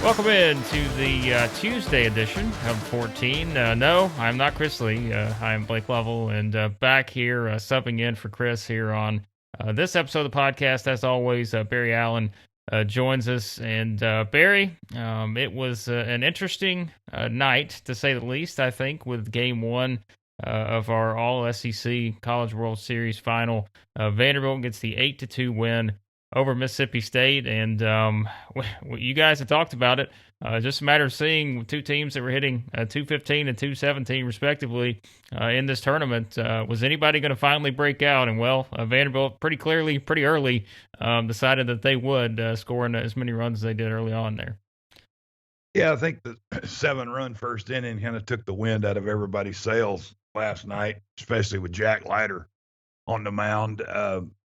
Welcome in to the Tuesday edition of 14. No, I'm not Chris Lee. I'm Blake Lovell, and back here subbing in for Chris here on this episode of the podcast. As always, Barry Allen joins us. And Barry, it was an interesting night, to say the least, I think, with game one of our All SEC College World Series final. Vanderbilt gets the 8-2 win over Mississippi State, and you guys have talked about it. Just a matter of seeing two teams that were hitting 215 and 217 respectively in this tournament. Was anybody going to finally break out? And well, Vanderbilt pretty clearly, pretty early, decided that they would, scoring as many runs as they did early on there. Yeah, I think the 7-run first inning kind of took the wind out of everybody's sails last night, especially with Jack Leiter on the mound.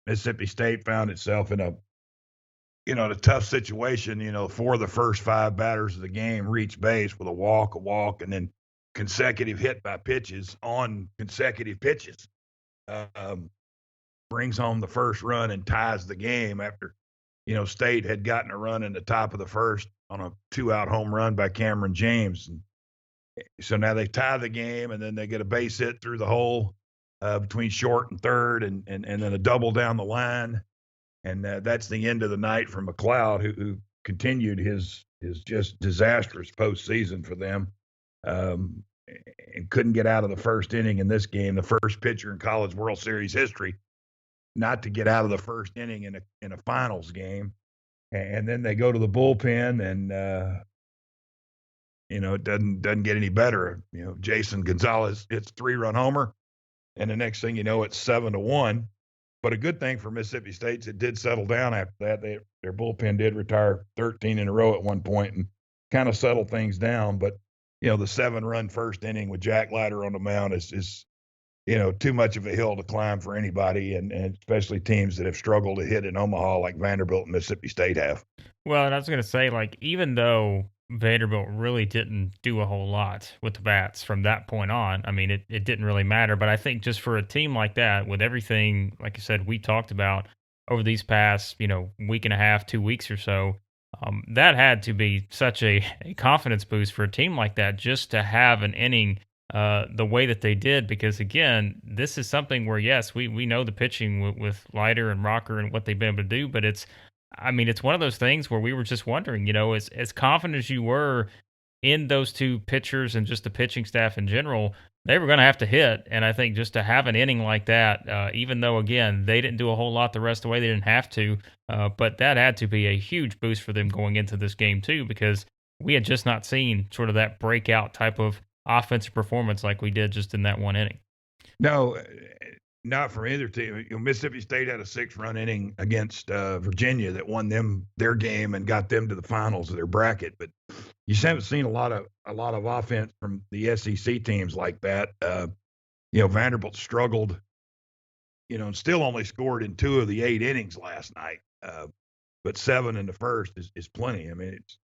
Mississippi State found itself in a tough situation. 4 of the first 5 batters of the game reached base with a walk, and then consecutive hit by pitches on consecutive pitches. Brings home the first run and ties the game after, State had gotten a run in the top of the first on a 2-out home run by Cameron James. And so now they tie the game, and then they get a base hit through the hole between short and third, and then a double down the line. And that's the end of the night for McLeod, who continued his just disastrous postseason for them, and couldn't get out of the first inning in this game. The first pitcher in College World Series history not to get out of the first inning in a finals game. And then they go to the bullpen, and it doesn't get any better. Jason Gonzalez hits a 3-run homer, and the next thing you know, it's 7-1. But a good thing for Mississippi State is it did settle down after that. Their bullpen did retire 13 in a row at one point and kind of settle things down. But, the 7-run first inning with Jack Leiter on the mound is too much of a hill to climb for anybody, and especially teams that have struggled to hit in Omaha like Vanderbilt and Mississippi State have. Well, and I was going to say, even though Vanderbilt really didn't do a whole lot with the bats from that point on, I mean, it didn't really matter. But I think just for a team like that, with everything, like I said, we talked about over these past, week and a half, 2 weeks or so, that had to be such a confidence boost for a team like that, just to have an inning the way that they did. Because again, this is something where, yes, we know the pitching with Leiter and Rocker and what they've been able to do, but it's one of those things where we were just wondering, as confident as you were in those two pitchers and just the pitching staff in general, they were going to have to hit. And I think just to have an inning like that, even though, again, they didn't do a whole lot the rest of the way, they didn't have to, but that had to be a huge boost for them going into this game too, because we had just not seen sort of that breakout type of offensive performance like we did just in that one inning. No, not from either team. Mississippi State had a 6-run inning against Virginia that won them their game and got them to the finals of their bracket. But you just haven't seen a lot of offense from the SEC teams like that. Vanderbilt struggled, and still only scored in 2 of the 8 innings last night. But 7 in the first is plenty. I mean, it's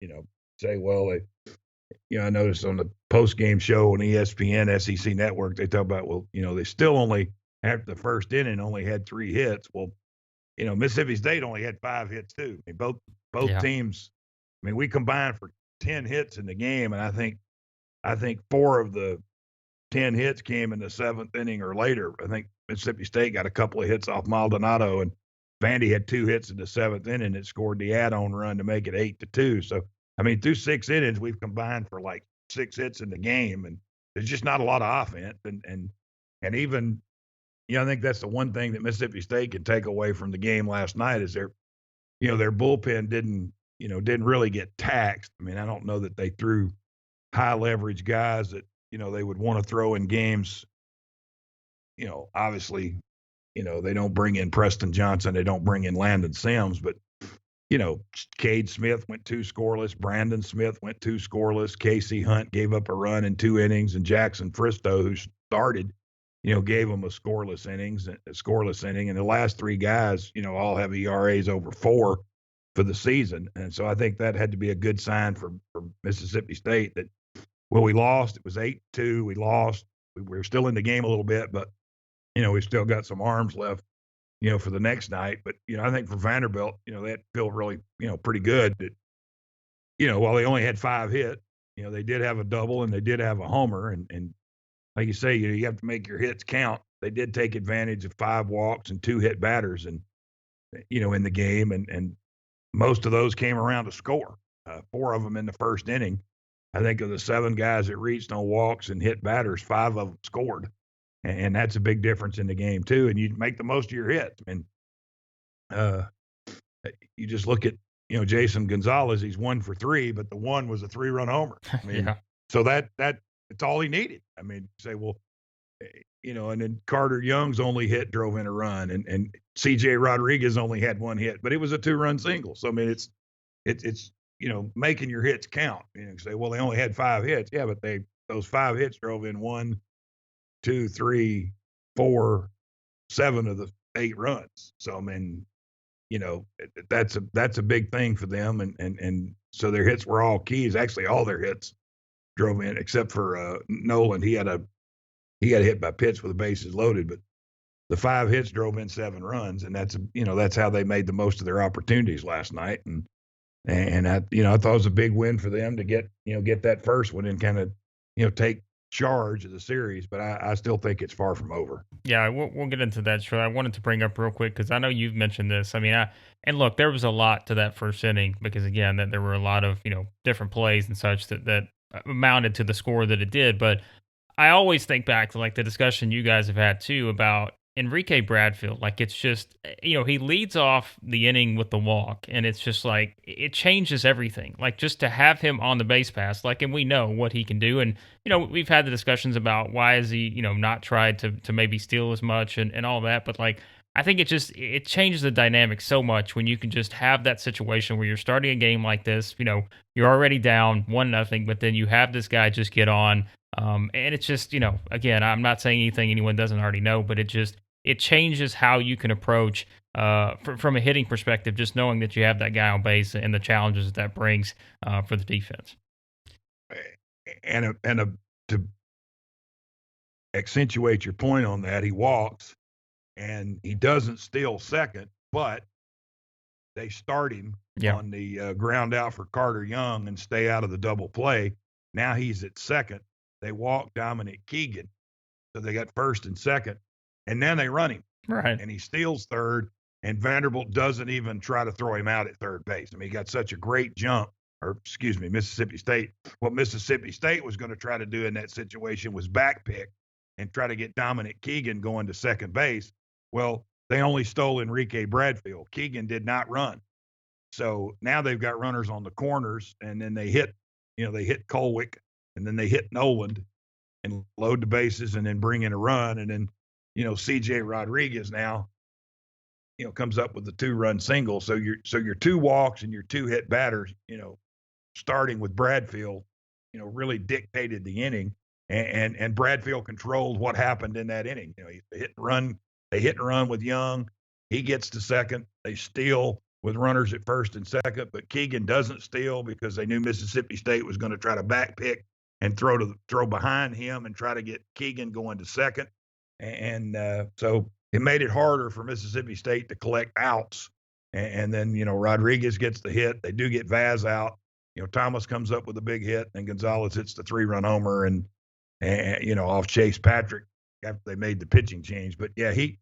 say, well, I noticed on the post-game show on ESPN SEC Network, they talk about, well, they still only, after the first inning, only had 3 hits. Well, Mississippi State only had 5 hits too. I mean, both teams. I mean, we combined for 10 hits in the game, and I think 4 of the 10 hits came in the 7th inning or later. I think Mississippi State got a couple of hits off Maldonado, and Vandy had 2 hits in the 7th inning that scored the add-on run to make it 8-2. So, I mean, through 6 innings, we've combined for like 6 hits in the game, and there's just not a lot of offense. And even, I think that's the one thing that Mississippi State can take away from the game last night is their bullpen didn't really get taxed. I mean, I don't know that they threw high leverage guys that, they would want to throw in games. Obviously, they don't bring in Preston Johnson. They don't bring in Landon Sims, but Cade Smith went 2 scoreless. Brandon Smith went 2 scoreless. Casey Hunt gave up a run in 2 innings, and Jackson Fristow, who started, gave them a scoreless inning. And the last 3 guys, all have ERAs over 4 for the season. And so I think that had to be a good sign for Mississippi State that, well, we lost. It was 8-2. We lost. We were still in the game a little bit, but, we still got some arms left, for the next night. But, I think for Vanderbilt, that felt really, pretty good that, while they only had 5 hits, they did have a double and they did have a homer. And like you say, you have to make your hits count. They did take advantage of 5 walks and 2 hit batters, and in the game, and most of those came around to score. 4 of them in the first inning. I think of the 7 guys that reached on walks and hit batters, 5 of them scored, and that's a big difference in the game too. And you make the most of your hits. And uh, you just look at Jason Gonzalez. He's 1 for 3, but the one was a 3-run homer. I mean, Yeah. so that's all he needed. I mean, you say, well, and then Carter Young's only hit drove in a run, and C.J. Rodriguez only had 1 hit, but it was a 2-run single. So I mean, it's making your hits count. You say, well, they only had 5 hits. Yeah, but those 5 hits drove in 1, 2, 3, 4, 7 of the 8 runs. So I mean, that's a big thing for them, and so their hits were all keys. Actually, all their hits drove in, except for Nolan. He had a hit by pitch with the bases loaded, but the 5 hits drove in 7 runs, and that's how they made the most of their opportunities last night. And I thought it was a big win for them to get that first one and kind of take charge of the series. But I still think it's far from over. Yeah, we'll get into that. Sure, I wanted to bring up real quick because I know you've mentioned this. I mean, and look, there was a lot to that first inning because again, that there were a lot of different plays and such that amounted to the score that it did. But I always think back to like the discussion you guys have had too about Enrique Bradfield. Like it's just, he leads off the inning with the walk, and it's just like it changes everything. Like just to have him on the base pass, like, and we know what he can do. And, we've had the discussions about why is he, not tried to maybe steal as much and all that. But like, I think it changes the dynamic so much when you can just have that situation where you're starting a game like this, you're already down 1-0, but then you have this guy just get on. And it's just, again, I'm not saying anything anyone doesn't already know, but it changes how you can approach from a hitting perspective, just knowing that you have that guy on base and the challenges that brings for the defense. And to accentuate your point on that, he walks and he doesn't steal second, but they start him Yeah. on the ground out for Carter Young and stay out of the double play. Now he's at second. They walk Dominic Keegan, so they got first and second, and then they run him. Right. And he steals third, and Vanderbilt doesn't even try to throw him out at third base. I mean, he got such a great jump, or excuse me, Mississippi State. What Mississippi State was going to try to do in that situation was backpick and try to get Dominic Keegan going to second base. Well, they only stole Enrique Bradfield. Keegan did not run. So now they've got runners on the corners, and then they hit Colwick, and then they hit Noland and load the bases and then bring in a run. And then, C.J. Rodriguez now, comes up with the 2-run single. So your 2 walks and your 2 hit batters, starting with Bradfield, really dictated the inning. And Bradfield controlled what happened in that inning. They hit and run with Young. He gets to second. They steal with runners at first and second, but Keegan doesn't steal because they knew Mississippi State was going to try to backpick and throw behind him and try to get Keegan going to second. And so it made it harder for Mississippi State to collect outs. And then, Rodriguez gets the hit. They do get Vaz out. Thomas comes up with a big hit, and Gonzalez hits the 3-run homer and off Chase Patrick after they made the pitching change. But yeah, he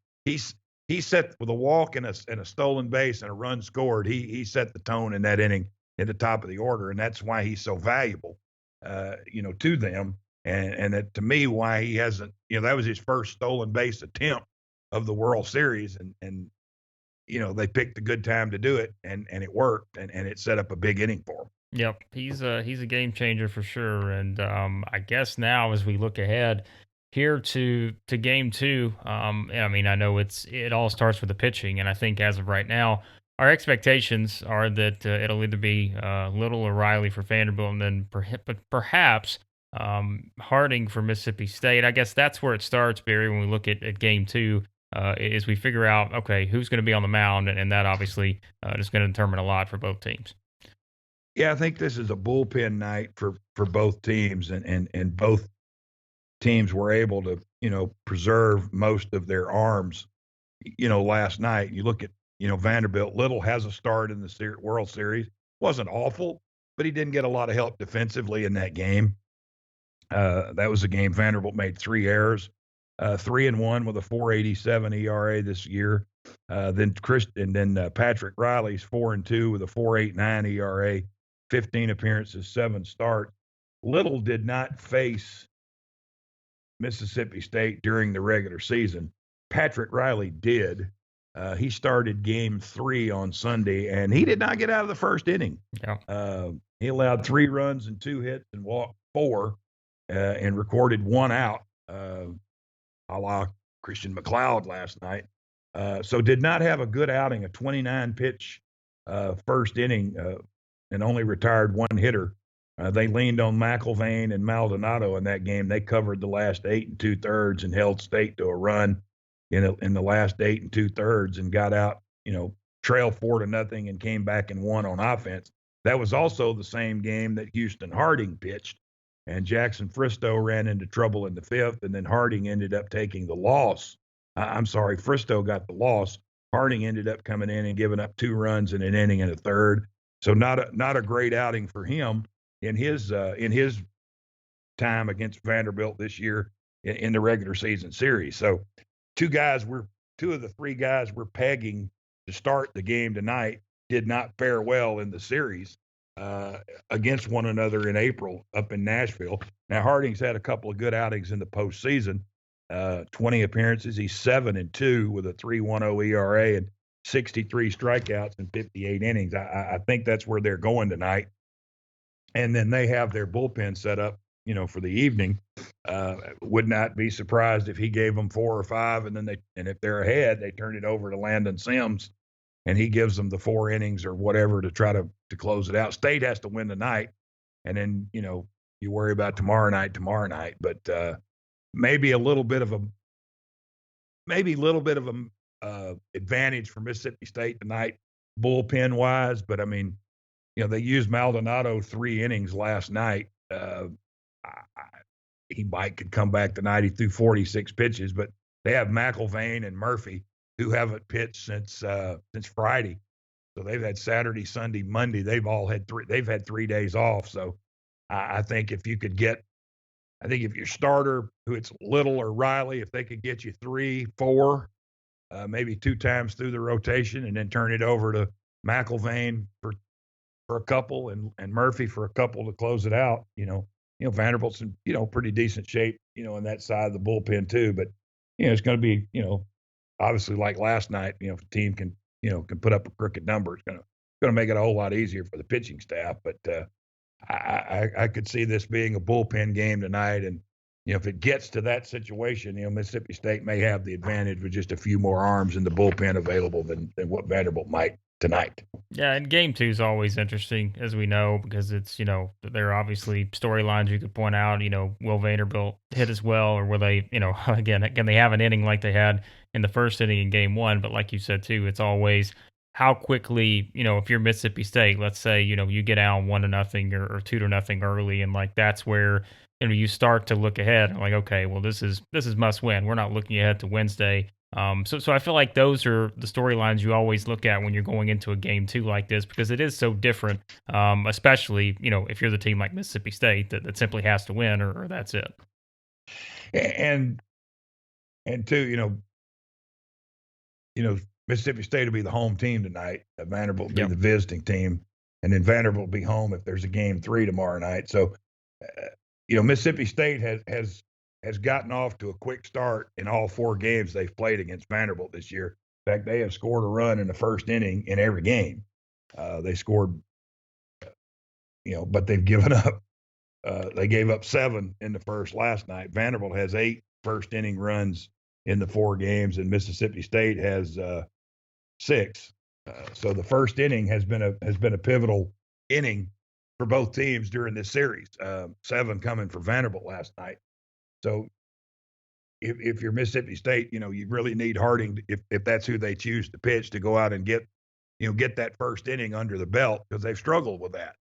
set with a walk and a stolen base and a run scored. He set the tone in that inning at the top of the order, and that's why he's so valuable, to them. And that, to me, why he hasn't, that was his first stolen base attempt of the World Series, and they picked a good time to do it, and it worked, and it set up a big inning for him. Yep, he's a game changer for sure. And I guess now as we look ahead here to game 2, I mean, I know it all starts with the pitching, and I think as of right now, our expectations are that it'll either be Little or Riley for Vanderbilt, and then perhaps Harding for Mississippi State. I guess that's where it starts, Barry, when we look at game 2. Is we figure out, okay, who's going to be on the mound, and that obviously is going to determine a lot for both teams. Yeah, I think this is a bullpen night for both teams, and both teams were able to, preserve most of their arms, last night. You look at, Vanderbilt. Little has a start in the World Series. Wasn't awful, but he didn't get a lot of help defensively in that game. That was a game Vanderbilt made 3 errors, 3-1 with a 4.87 ERA this year. Then Patrick Riley's 4-2 with a 4.89 ERA, 15 appearances, 7 starts. Little did not face Mississippi State during the regular season. Patrick Riley did. He started game 3 on Sunday, and he did not get out of the first inning. Yeah. He allowed 3 runs and 2 hits and walked 4 and recorded 1 out, a la Christian McLeod last night. So did not have a good outing, a 29-pitch first inning, and only retired 1 hitter. They leaned on McIlvain and Maldonado in that game. They covered the last 8 2/3 and held State to a run in the last 8 2/3 and got out, trail 4-0 and came back and won on offense. That was also the same game that Houston Harding pitched, and Jackson Fristow ran into trouble in the 5th, and then Harding ended up taking the loss. I'm sorry, Fristow got the loss. Harding ended up coming in and giving up 2 runs in an inning and a third. So not a great outing for him in his time against Vanderbilt this year in the regular season series. So two of the 3 guys we're pegging to start the game tonight did not fare well in the series against one another in April up in Nashville. Now Harding's had a couple of good outings in the postseason. 20 appearances. He's 7-2 with a 3.10 ERA and 63 strikeouts in 58 innings. I think that's where they're going tonight. And then they have their bullpen set up, for the evening. Would not be surprised if he gave them 4 or 5, and if they're ahead, they turn it over to Landon Sims, and he gives them the 4 innings or whatever to try to close it out. State has to win tonight, and then you worry about tomorrow night. But maybe a little bit of a advantage for Mississippi State tonight, bullpen wise. But I mean, they used Maldonado 3 innings last night. He could come back tonight. He threw 46 pitches, but they have McIlvain and Murphy who haven't pitched since Friday. So they've had Saturday, Sunday, Monday. They've had 3 days off. So I think if your starter, who it's Little or Riley, if they could get you 3, 4, maybe 2 times through the rotation, and then turn it over to McIlvain for a couple and Murphy for a couple to close it out, Vanderbilt's in, pretty decent shape, in that side of the bullpen too. But, it's going to be, obviously like last night, if a team can put up a crooked number, it's going to make it a whole lot easier for the pitching staff. But I could see this being a bullpen game tonight. And, if it gets to that situation, Mississippi State may have the advantage with just a few more arms in the bullpen available than what Vanderbilt might tonight. Yeah, and game 2 is always interesting, as we know, because it's, there are obviously storylines you could point out. Will Vanderbilt hit as well, or will they, again, can they have an inning like they had in the first inning in game 1? But like you said, too, it's always how quickly, if you're Mississippi State, let's say, you get out 1-0 or 2-0 early, and like that's where, you start to look ahead. Like, okay, well, this is must win. We're not looking ahead to Wednesday. So I feel like those are the storylines you always look at when you're going into a game 2 like this, because it is so different, especially, if you're the team like Mississippi State that simply has to win or that's it. And too, Mississippi State will be the home team tonight. Vanderbilt will be the visiting team, and then Vanderbilt will be home if there's a game 3 tomorrow night. So, Mississippi State has gotten off to a quick start in all 4 games they've played against Vanderbilt this year. In fact, they have scored a run in the first inning in every game. They scored, but they've given up. They gave up 7 in the first last night. Vanderbilt has 8 first inning runs in the 4 games, and Mississippi State has 6. So the first inning has been a pivotal inning for both teams during this series. 7 coming for Vanderbilt last night. So if you're Mississippi State, you really need Harding, if that's who they choose to pitch, to go out and get that first inning under the belt, because they've struggled with that.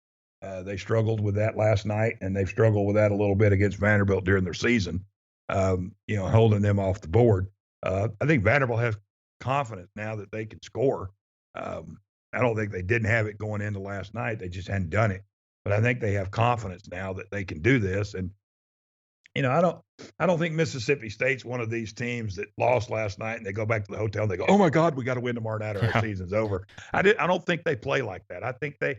They struggled with that last night, and they've struggled with that a little bit against Vanderbilt during their season, holding them off the board. I think Vanderbilt has confidence now that they can score. I don't think they didn't have it going into last night. They just hadn't done it. but I think they have confidence now that they can do this. And I don't think Mississippi State's one of these teams that lost last night and they go back to the hotel and they go, "Oh my God, we got to win tomorrow night or our Yeah. season's over." I don't think they play like that. I think I,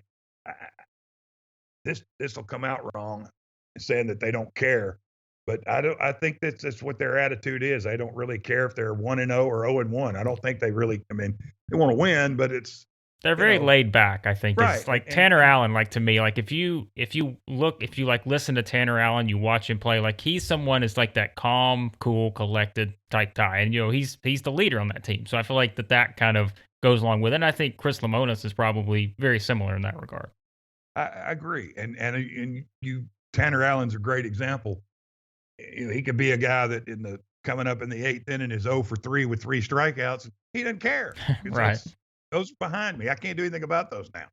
this will come out wrong, saying that they don't care, but I don't. I think that's what their attitude is. They don't really care if they're 1-0 or 0-1. I don't think they really. I mean, they want to win, but it's They're you very know laid back, I think. right. Is And like and Tanner and Allen, like to me, like if you like listen to Tanner Allen, you watch him play, like he's someone is like that calm, cool, collected type guy. And he's the leader on that team. So I feel like that kind of goes along with it. And I think Chris Lemonis is probably very similar in that regard. I agree. And you Tanner Allen's a great example. He could be a guy that in the coming up in the eighth inning is 0 for 3 with 3 strikeouts. He doesn't care because Right. those are behind me. I can't do anything about those now.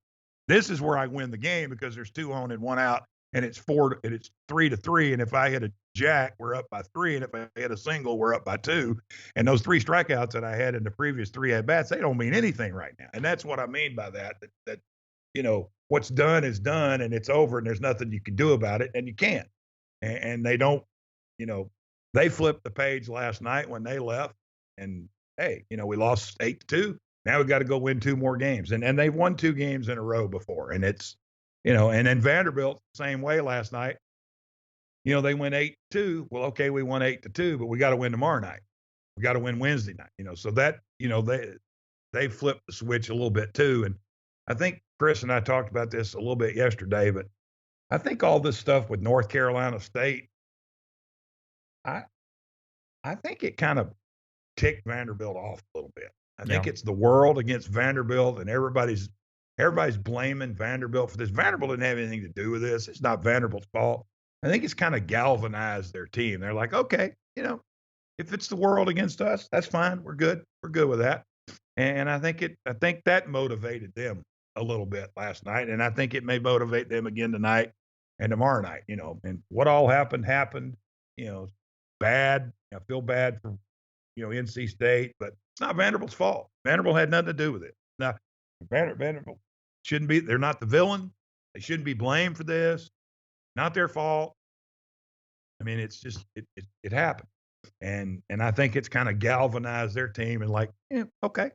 This is where I win the game because there's 2 on and 1 out, and it's 3-3. And if I hit a jack, we're up by 3, and if I hit a single, we're up by 2. And those 3 strikeouts that I had in the previous 3 at bats, they don't mean anything right now. And that's what I mean by that. That what's done is done, and it's over, and there's nothing you can do about it, and you can't. And they don't you know, they flipped the page last night when they left, and hey, we lost 8-2. Now we got to go win 2 more games, and they've won 2 games in a row before, and it's, and then Vanderbilt same way last night. They went 8-2. Well, okay, we won 8-2, but we got to win tomorrow night. We got to win Wednesday night. So that they flipped the switch a little bit too, and I think Chris and I talked about this a little bit yesterday, but I think all this stuff with North Carolina State, I I think it kind of ticked Vanderbilt off a little bit. I Yeah. think it's the world against Vanderbilt, and everybody's blaming Vanderbilt for this. Vanderbilt didn't have anything to do with this. It's not Vanderbilt's fault. I think it's kind of galvanized their team. They're like, okay, if it's the world against us, that's fine. We're good. We're good with that. And I think that motivated them a little bit last night, and I think it may motivate them again tonight and tomorrow night. And what all happened. You know, bad. I feel bad for NC State, but it's not Vanderbilt's fault. Vanderbilt had nothing to do with it. Now, Vanderbilt shouldn't be. They're not the villain. They shouldn't be blamed for this. Not their fault. I mean, it's just it happened, and I think it's kind of galvanized their team and like, yeah, okay,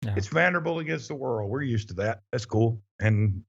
Yeah. it's Vanderbilt against the world. We're used to that. That's cool. And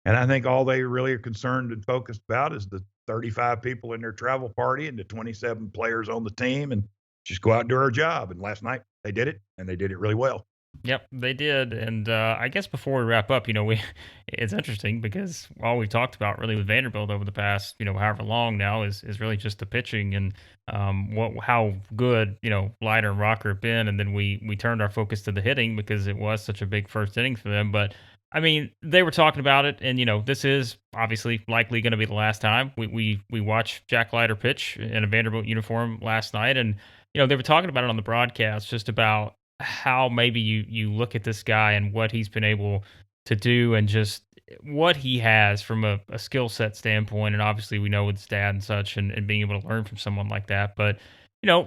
I think all they really are concerned and focused about is the 35 people in their travel party and the 27 players on the team, and just go out and do our job. And last night they did it, and they did it really well. Yep, they did. And I guess before we wrap up, we it's interesting because all we've talked about really with Vanderbilt over the past, however long now is really just the pitching and how good, Leiter and Rocker have been. And then we turned our focus to the hitting because it was such a big first inning for them. But I mean, they were talking about it, and this is obviously likely going to be the last time we watch Jack Leiter pitch in a Vanderbilt uniform last night, and they were talking about it on the broadcast, just about how maybe you look at this guy and what he's been able to do and just what he has from a skill set standpoint. And obviously we know with his dad and such and being able to learn from someone like that. But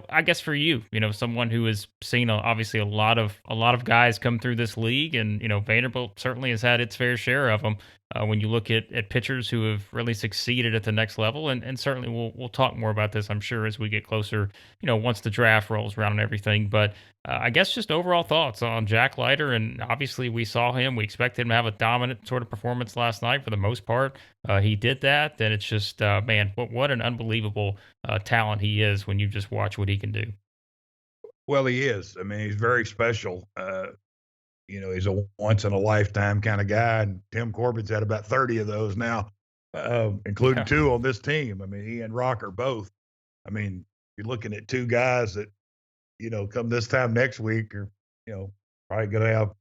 I guess for you, someone who has seen obviously a lot of guys come through this league, and Vanderbilt certainly has had its fair share of them. When you look at pitchers who have really succeeded at the next level, and certainly we'll talk more about this, I'm sure, as we get closer, once the draft rolls around and everything. But I guess just overall thoughts on Jack Leiter, and obviously we saw him. We expected him to have a dominant sort of performance last night for the most part. He did that. Then it's just man, what an unbelievable talent he is when you just watch what he can do. Well, he is. I mean, he's very special. He's a once in a lifetime kind of guy, and Tim Corbin's had about 30 of those now, including Yeah. 2 on this team. I mean, he and Rocker both. I mean, you're looking at 2 guys that, come this time next week are, probably going to have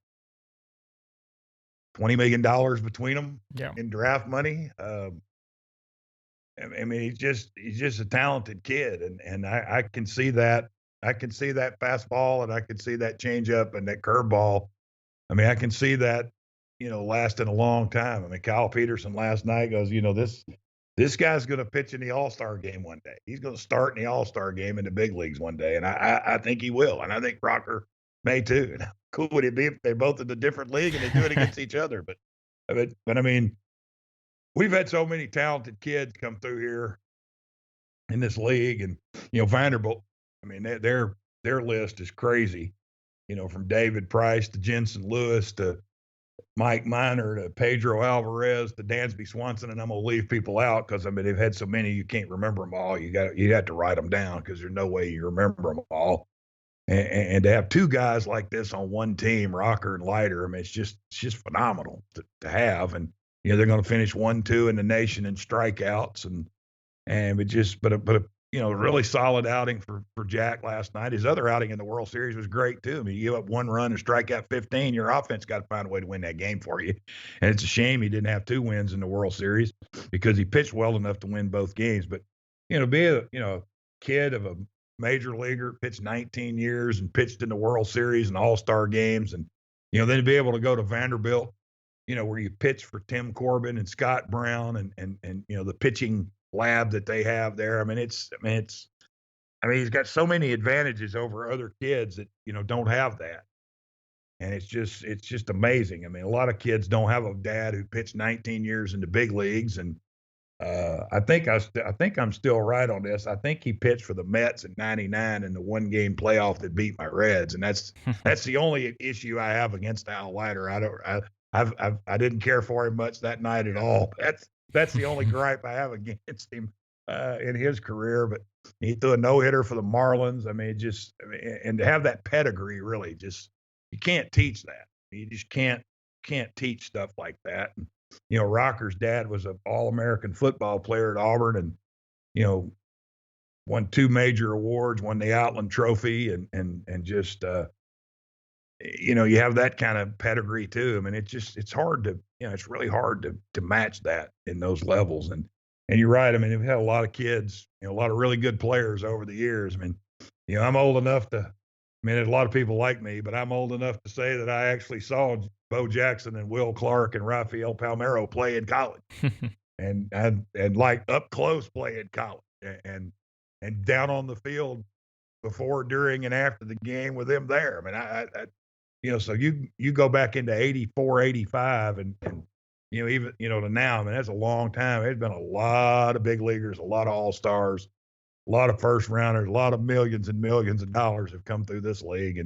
$20 million between them Yeah. in draft money. I mean, he's just a talented kid, and I can see that. I can see that fastball, and I can see that changeup and that curveball. I mean, I can see that, lasting a long time. I mean, Kyle Peterson last night goes, this guy's going to pitch in the All-Star game one day. He's going to start in the All-Star game in the big leagues one day, and I think he will, and I think Rocker may too. And how cool would it be if they're both in a different league and they do it against each other? But I mean, we've had so many talented kids come through here in this league, and Vanderbilt. I mean, their list is crazy. From David Price to Jensen Lewis to Mike Miner to Pedro Alvarez to Dansby Swanson, and I'm gonna leave people out because I mean they've had so many you can't remember them all. You have to write them down because there's no way you remember them all. And to have two guys like this on one team, Rocker and Leiter, I mean it's just phenomenal to have. And they're going to finish 1-2 in the nation in strikeouts, and it just but a really solid outing for Jack last night. His other outing in the World Series was great too. I mean, you give up one run and strike out 15, your offense got to find a way to win that game for you. And it's a shame he didn't have two wins in the World Series because he pitched well enough to win both games. But be a kid of a major leaguer, pitched 19 years and pitched in the World Series and All-Star games, and then to be able to go to Vanderbilt, where you pitch for Tim Corbin and Scott Brown and the pitching lab that they have there. I mean, he's got so many advantages over other kids that don't have that, and it's just amazing. I mean, a lot of kids don't have a dad who pitched 19 years in the big leagues, and I think I'm still right on this. I think he pitched for the Mets in '99 in the one game playoff that beat my Reds, and that's the only issue I have against Al Leiter. I didn't care for him much that night at all. That's the only gripe I have against him in his career. But he threw a no-hitter for the Marlins. I mean, and to have that pedigree, really, just you can't teach that. You just can't teach stuff like that. And, Rocker's dad was an All-American football player at Auburn, and won two major awards, won the Outland Trophy, and just you have that kind of pedigree too. I mean, it's hard to it's really hard to match that in those levels. And you're right. I mean, we've had a lot of kids, a lot of really good players over the years. I mean, I'm old enough to. I mean, a lot of people like me, but I'm old enough to say that I actually saw Bo Jackson and Will Clark and Rafael Palmeiro play in college, and like up close play in college, and down on the field before, during, and after the game with them there. I mean, so you go back into 84, 85, and even to now. I mean, that's a long time. There's been a lot of big leaguers, a lot of all-stars, a lot of first rounders, a lot of millions and millions of dollars have come through this league,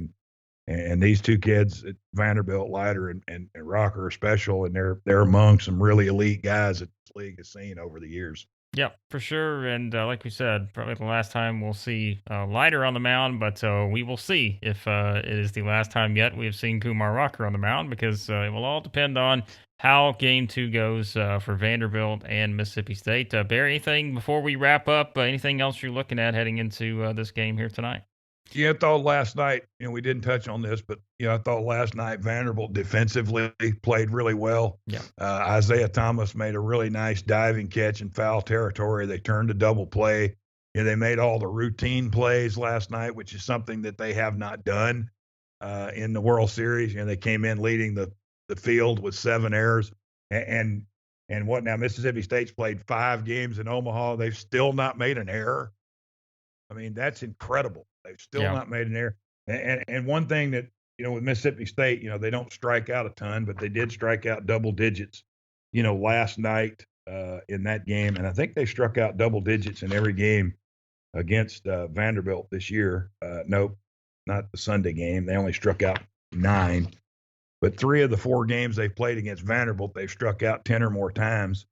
and these two kids at Vanderbilt, Leiter and Rocker are special, and they're among some really elite guys that this league has seen over the years. Yeah, for sure. And like we said, probably the last time we'll see Leiter on the mound, but we will see if it is the last time yet we have seen Kumar Rocker on the mound, because it will all depend on how game two goes for Vanderbilt and Mississippi State. Barry, anything before we wrap up? Anything else you're looking at heading into this game here tonight? Yeah, I thought last night, we didn't touch on this, but I thought last night Vanderbilt defensively played really well. Yeah. Isaiah Thomas made a really nice diving catch in foul territory. They turned a double play. They made all the routine plays last night, which is something that they have not done in the World Series. They came in leading the field with 7 errors, and what now? Mississippi State's played 5 games in Omaha. They've still not made an error. I mean, that's incredible. They've still not made an error. And one thing that, with Mississippi State, they don't strike out a ton, but they did strike out double digits, last night in that game. And I think they struck out double digits in every game against Vanderbilt this year. Nope, not the Sunday game. They only struck out 9. But 3 of the 4 games they've played against Vanderbilt, they've struck out 10 or more times.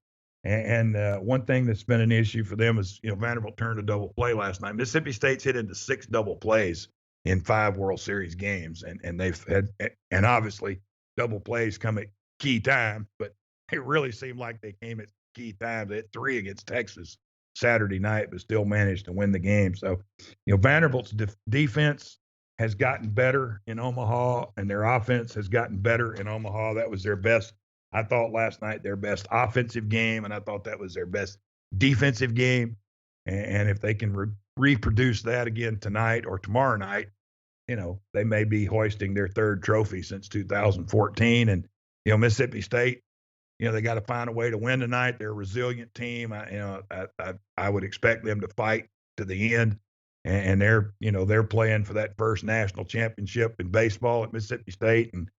And one thing that's been an issue for them is, Vanderbilt turned a double play last night. Mississippi State's hit into 6 double plays in 5 World Series games, and they've had, and obviously double plays come at key time, but it really seemed like they came at key times. They had 3 against Texas Saturday night, but still managed to win the game. So, Vanderbilt's defense has gotten better in Omaha, and their offense has gotten better in Omaha. That was their best. I thought last night their best offensive game, and I thought that was their best defensive game. And if they can reproduce that again tonight or tomorrow night, they may be hoisting their 3rd trophy since 2014. And, Mississippi State, they got to find a way to win tonight. They're a resilient team. I would expect them to fight to the end. And they're playing for that first national championship in baseball at Mississippi State. And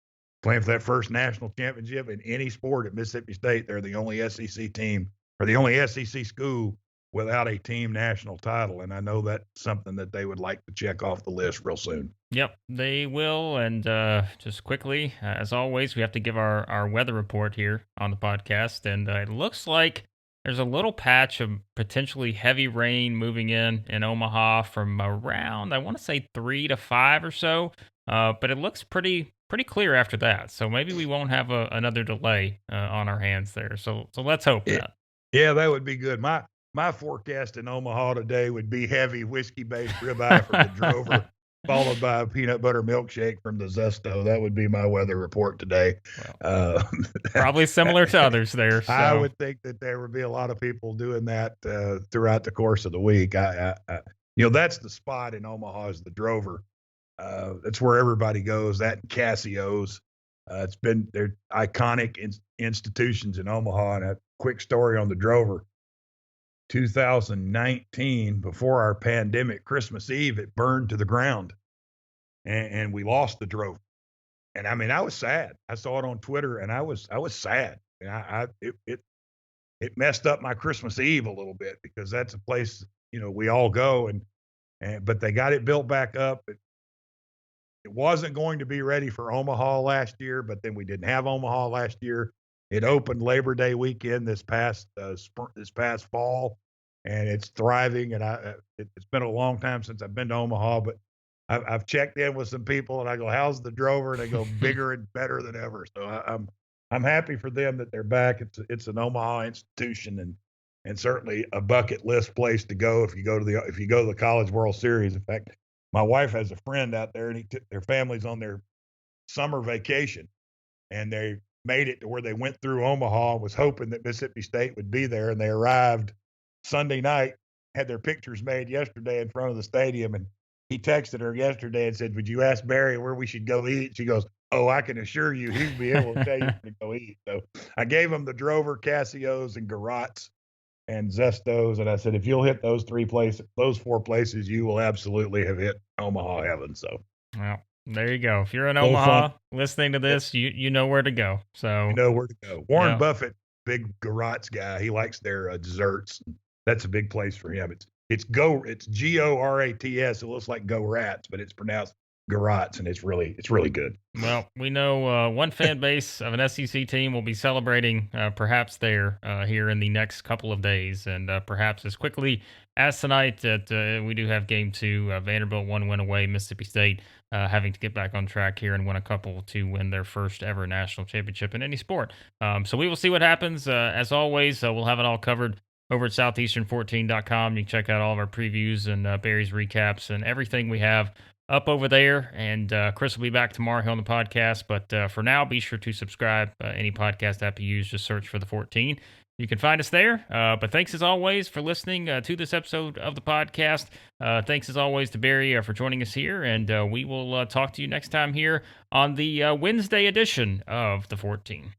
playing for that first national championship in any sport at Mississippi State. They're the only SEC team or the only SEC school without a team national title. And I know that's something that they would like to check off the list real soon. Yep, they will. And just quickly, as always, we have to give our weather report here on the podcast. And it looks like there's a little patch of potentially heavy rain moving in Omaha from around, I want to say 3 to 5 or so. But it looks pretty clear after that. So maybe we won't have another delay on our hands there. So let's hope It, that. yeah, that would be good. My forecast in Omaha today would be heavy whiskey-based ribeye from the Drover, followed by a peanut butter milkshake from the Zesto. That would be my weather report today. Well, Uh, probably similar to others there. I So would think that there would be a lot of people doing that throughout the course of the week. That's the spot in Omaha is the Drover. That's where everybody goes. That and Casio's. They're iconic institutions in Omaha. And a quick story on the Drover. 2019, before our pandemic, Christmas Eve, it burned to the ground, and we lost the Drover. And I mean, I was sad. I saw it on Twitter, and I was sad. And it messed up my Christmas Eve a little bit because that's a place we all go, but they got it built back up. It wasn't going to be ready for Omaha last year, but then we didn't have Omaha last year. It opened Labor Day weekend this past fall, and it's thriving. And it's been a long time since I've been to Omaha, but I've checked in with some people, and I go, "How's the Drover?" And they go, "Bigger and better than ever." So I'm happy for them that they're back. It's an Omaha institution, and certainly a bucket list place to go if you go to the College World Series. In fact, my wife has a friend out there, and their family's on their summer vacation, and they made it to where they went through Omaha and was hoping that Mississippi State would be there, and they arrived Sunday night, had their pictures made yesterday in front of the stadium, and he texted her yesterday and said, "Would you ask Barry where we should go eat?" She goes, "Oh, I can assure you he'd be able to tell you where to go eat." So I gave him the Drover, Casio's, and Garot's and Zestos, and I said, if you'll hit those four places, you will absolutely have hit Omaha heaven. So, well, there you go. If you're in full fun. Omaha listening to this, you know where to go. So You know where to go. Warren yeah, Buffett, big Garot's guy. He likes their desserts. That's a big place for him. It's Gorats. It looks like Go Rats, but it's pronounced Garot's, and it's really good. well, we know one fan base of an SEC team will be celebrating perhaps there here in the next couple of days, and perhaps as quickly as tonight that we do have game two. Vanderbilt 1 win away, Mississippi State having to get back on track here and win a couple to win their first ever national championship in any sport. So we will see what happens. As always, we'll have it all covered over at southeastern14.com. You can check out all of our previews and Barry's recaps and everything we have up over there. And Chris will be back tomorrow here on the podcast. But for now, be sure to subscribe. Any podcast app you use, just search for the 14. You can find us there. But thanks as always for listening to this episode of the podcast. Thanks as always to Barry for joining us here. And we will talk to you next time here on the Wednesday edition of the 14.